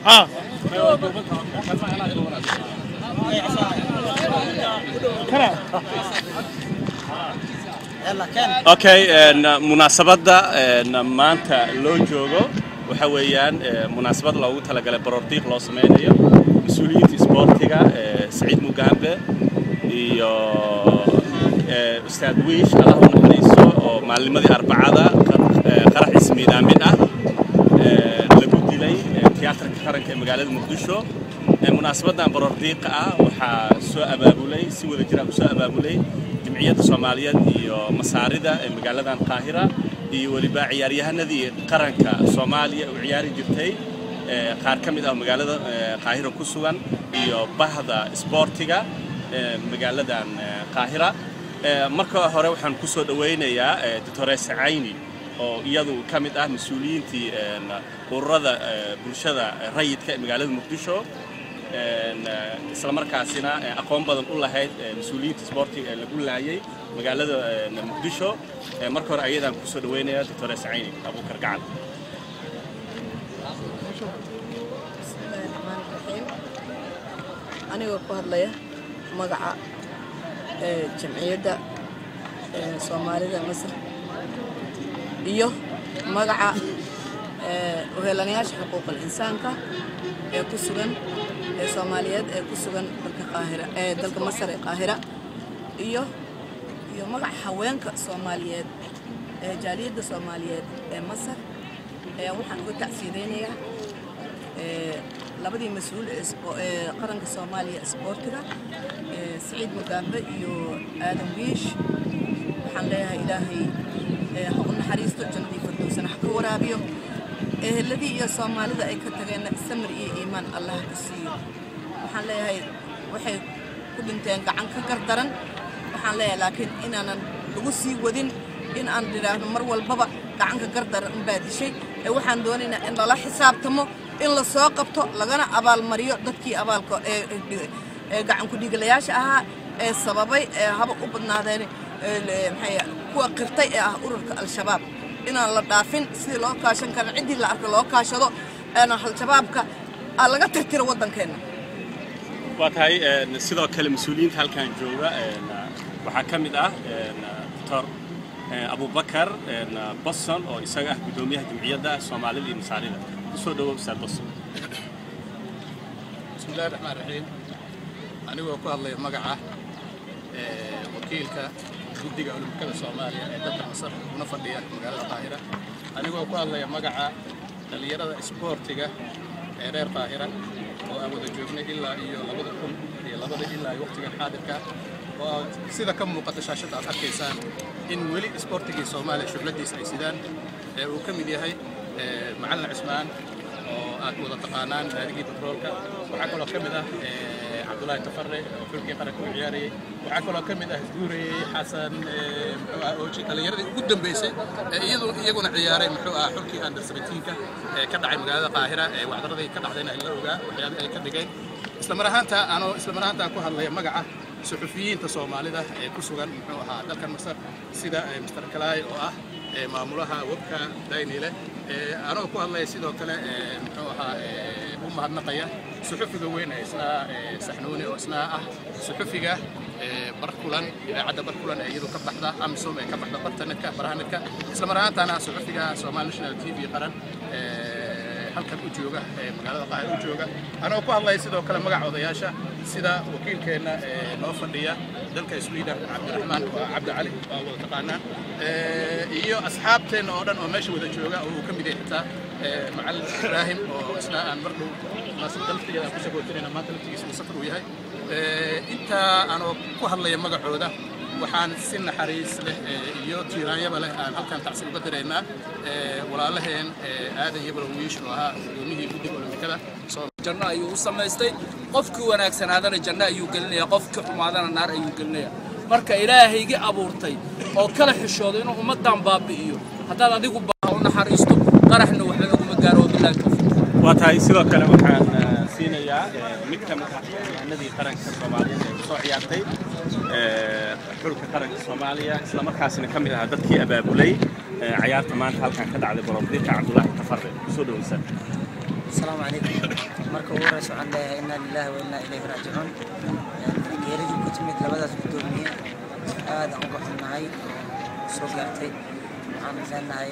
ها اوكي مناسبة maanta loo joogo waxa weeyaan munaasabad loogu talagalay baroordiiq loo sameeyo mas'uuliyiinta isboortiga Saciid Mugambe iyo Ustaad Wiish Allah u naxariiso oo maalimadii Arbacada qarax ismiidaamin ah lagu dilay tiyaatarka qaranka ee magaalada Muqdisho munaasabadan baroordiiqa ah waxa soo abaabulay si wada jir ah soo abaabulay جمعية الصومالية iyo masaarida ee magaaladan Qaahira iyo waliba ciyaaryahanadii qaranka Soomaaliya oo ciyaari jirtay qaar kamid ah magaalada Qaahira ku sugan iyo bahda isboortiga magaaladan Qaahira marka hore waxaan ku soo dhaweynayaa Dr. Saciini oo iyadu kamid ah mas'uuliyiintii ururada bulshada rayidka ee magaalada Muqdisho isla markaasina aqoon badan u lahayd mas'uuliyiinta isboortiga ee lagu laayay magaalada Muqdisho marka hore ayadaan ku soo dhaweynaya Dr. Saciini Abuukar Gacal aniga ku hadlaya magaca jamciyadda Soomaalida Masar iyo magaca وهلانياش حقوق الإنسان كسرن الصوماليات كسرن القاهرة دلك مصر القاهرة إيوه مقع حوانك الصوماليات جالية الصوماليات مصر وحن قلت تأثيرينيا لابد مسؤول قرن الصومالية سبورترا سعيد مقامبة إيو آدم بيش وحن لها إلهي حقنا حريصة الجنة فردوسنا حكو ورابيو الذي يا صومالي ذا كتجنا استمر إيمان الله كسير وحن لها وحي كل إنتين عنك كردرن وحن لها لكن إن أنا لقصي ودين إن أنا درا مر والبابا عنك كردر بعد شيء وحن دوننا إن الله حساب تمو إن الله ساقبته لقنا أبال مريو دتكي أبال عنك ديجلياش السببي هذا أبدنا ذاني محيا هو قرطي أورك الشباب إن الله دافن سيد الله كاشن كان عندي اللي أرك الله كاشلو أنا الشباب الله قد ترتير ودن كنا. وهاي سيد الله كلام مسؤولين هالكان جوا وحكم ده دكتور أبو بكر بصن أو إسقاه بدوميه جمعية ده الصومالية المساعدة. سودو أستاذ بصن. بسم الله الرحمن الرحيم. أنا وأقول الله مجاعة وكيلك. guddiga Olympiada Soomaaliya ee dalka Masar una fadhiya magaalada Qaahira anigoo ku hadlaya magaca dhalinyarada isboortiga ee reer Qaahira oo aan wada joognay ilaa iyo 2002 ilaa waqtigan xaadirka oo sida ka muuqata shaashada aad arkaysaan in weli isboortiga Soomaaliya shugladiisa ay sidaan uu ka mid yahay Macallin Cismaan oo aad wada taqaanaan taariikhda batroolka waxa kale oo ka mid ah Abdullahi Tafarre Turkiga qaranka u ciyaarayay waxa kale oo ka mid ah Duure Xasan oo dhalinyarada ugu dambeysay iyaguna ciyaaray muxuu ah xulkii under 17ka ka dhacay magaalada Qaahira wacdaradii ka dhacdayna in la ogaa waxyaabo ay ka dhigeen isla mar ahaanta ku hadlaya magaca suxufiyiinta Soomaalida ee ku sugan muxuu ahaa dalkan Masar sida Mr. Kalay oo ah maamulaha webka Daynile anoo ku hadlaya sidoo kale muxuu ahaa u mahadnaqaya suxufiga weyn isna saxnuuni oo isna ah suxufiga barkulan idaacada barkulan ee iyadu ka baxda amsom ee ka baxda bartanka barahanka isla mar ahaantaana suxufiga Somali National TV qaran halkan u jooga magaalada Qaahira u jooga anoo ku hadlaya sidoo kale magaca odayaasha sida wakiilkeena noo fadhiya dalka Sweden Cabdiraxmaan Cabdi Cali oo wada taqaanaan iyo asxaabteena oo dhan oo meesha wada jooga oo ka mid ah Macallin Ibrahim oo isna aan mardow dalkiisa ku sagootinayna maanta laftigiisa uu safar u yahay inta anoo ku hadlaya magacooda waxaan si naxariis leh iyo tiiraanyaba leh aan halkan tacsiib uga direynaa walaalaheen aadan yabal wiish oo ahaa gudoomiyihii guddiga Olympiada janno ayuu u samaystay qofkii wanaagsanaadana janno ayuu gelinayaa qofkii xumaadana naar ayuu gelinayaa marka ilaahayga abuurtay oo kala xishoodo inuu ummadan baabi'iyo haddaad adigu u naxariisto qaraxna wax laguma gaaro billahi tawfiiq وهاي سيد الله كلام وحنا سينيا مكتب النادي قرن الصومالية صاع يعطي حركة قرن الصومالية إسلام مركزنا كم إذا هدتك أبا بولي عيار كمان هل كان كذا على برامديك عبد الله تفرد سودو إنسان السلام عليكم. marka ugu horeysa waxaan leeyahay inna lillahi wa inna ilayhi raaji'uun. geeridii ku timid labadaas gudoomiye aad aan uga xunnahay soo gaartay. waxaan leenahay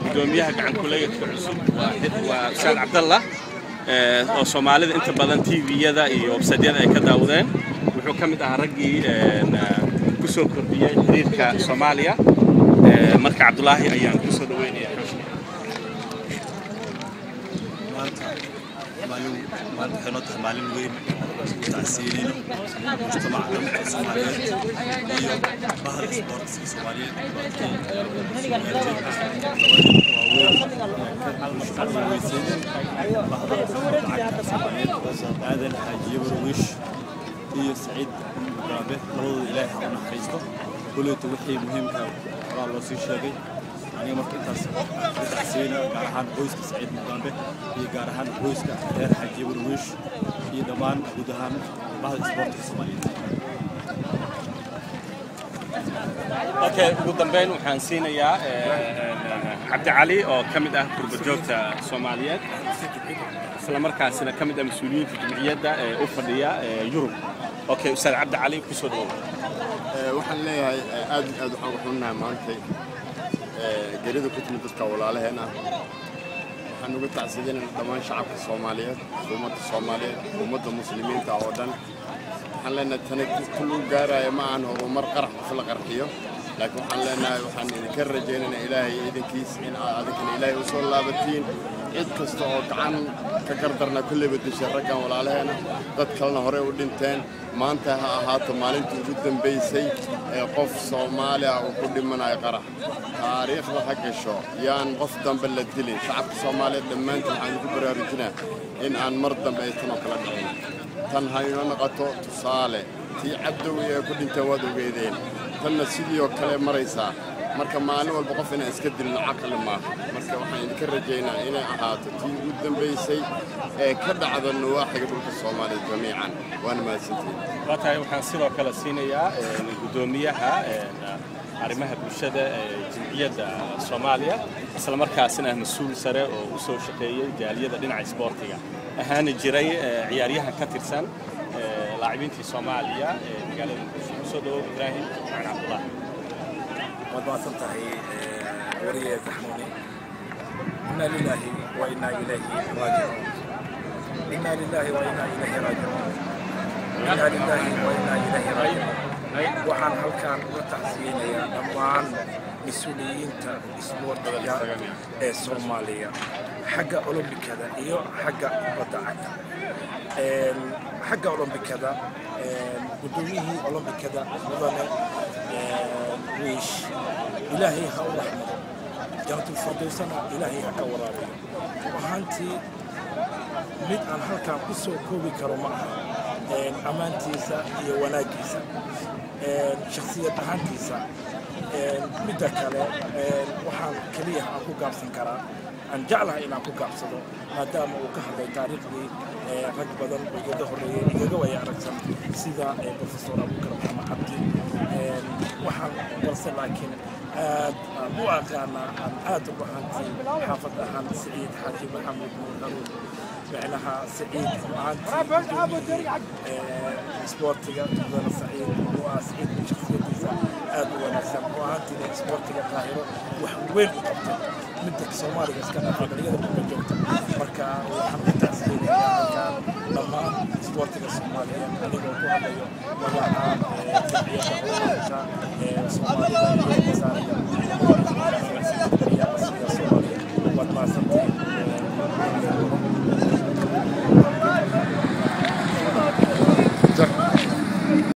gudoomiyaha gacan kuleeyadka cusub waa Ustaad Cabdallah oo Soomaalida inta badan TV-yada iyo website-yada ay ka daawadeen wuxuu ka mid ahaa raggii ku soo kordhiyay xiriirka Soomaaliya marka Cabdullaahi ayaan ku soo dhaweynayaa maanta waxay noo tahay maalin weyn tacsiinayno mujtamaca Soomaaliyeed iyo bahda isboortiska Soomaaliyeed aadan xaaji Barwish iyo Saciid Mugabe labadooda Ilaahay ha u naxariisto kulleetu wixii muhiimka ah loo sii sheegay aniga marka intaas tacsiina gaar ahaan qoyska Saciid Mugabe iyo gaar ahaan qoyska reer xaaji Barwish iyo dhammaan guud ahaan bahda isboortiska Soomaaliyeed. Okay, ugu dambeyn waxaan siinayaa Cabdi Cali oo ka mid ah gurbajoogta Soomaaliyeed isla markaasina ka mid ah mas'uuliyiinta jumciyadda ee u fadhiya Yurub. Okay, Ustaad Cabdi Cali ku soo dhawaad. waxaan leeyahay aad waxaan u xunnahay maanta geerida ku timid dadka walaalaheena waxaan uga tacsiideynaa dhammaan shacabka Soomaaliyeed ummadda Soomaaliyeed ummadda muslimiinta oo dhan waxaan leenahay tan kullu gaaraya ma aan horumar qarax la qarxiyo laakiin waxaan leenahay waxaan idinka rajaynaynaa Ilaahay idinkiis in adinkana Ilaahay u soo laabatiin cid kasta oo gacan ka gardarna kulliba dishay raggan walaalaheena dad kalena hore u dhinteen maanta ha ahaato maalintii ugu dambeysay ee qof Soomaali ah uu ku dhimanayo qarax taariikhda ha gasho yaan qof dambe la dilin shacabka Soomaaliyeed dhammaantiin waxaan ku baraarujinaa in aan mar dambe ay tan oo kala dhicin tan hayno noqoto tusaale tii cabdowi ee ku dhinteen waad ogeydeen tanna sidoo kale maraysaa marka maalin walba qof inaan iska dilno caqli maaha marka waxaan idinka rajaynaa inay ahaato tii ugu dambeysay ee ka dhacda nawaaxiga dhulka Soomaaliya jamiican waana mahadsantihiin. Waatahay waxaan sidoo kale siinayaa gudoomiyaha arrimaha bulshada ee jumciyadda Soomaaliya isla markaasina mas'uul sare oo u soo shaqeeyay jaaliyada dhinaca isboortiga ahaana jiray ciyaaryahan ka tirsan لاعبينتي Soomaaliya ee magaalada Muqdisho soo dhaw Ibrahim Macaan Cabdullah وضعتم تحي وريه تحموني إنا لله وإنا إليه راجعون إنا لله وإنا إليه راجعون إنا لله وإنا إليه راجعون وحن هل كان وتحسين يا أمان مسؤولين إسبورتيا الصومالية حق أولمبيك هذا إيو حق بدعك حق أولمبيك هذا قدوميه أولمبيك هذا وضعنا ويش إلهي هؤلاء رحمة جانت الفردوسنا إلهي هكا ورابي وهانتي مid aan halkan ku soo koobi karo ma aha amaantiisa iyo wanaagiisa shakhsiyad ahaantiisa midda kale waxaan kaliya aan ku gaabsan karaa aan jeclahay inaan ku gaabsado maadaama uu ka hadlay taariikhdii rag badan oo igaga horreeyay igaga waya aragsan sida professor Abubakar Maxamed Cabdi waxaan balse laakiin aad u aqaana aan aad u bahantii xaafad ahaan Saciid Xaaji Maxamed Nuur معناها سعيد سبورتيغا تبدا سعيد وسعيد من شخصيتي اد وناسب وهانتي سبورتيغا قاهره وحوين قبطه مدك سومالي بس كان فضليه كل جوته marka waxaan ku taasiyay dhammaan سبورتيغا Soomaaliya aniga ku hadlayo magaca Soomaaliya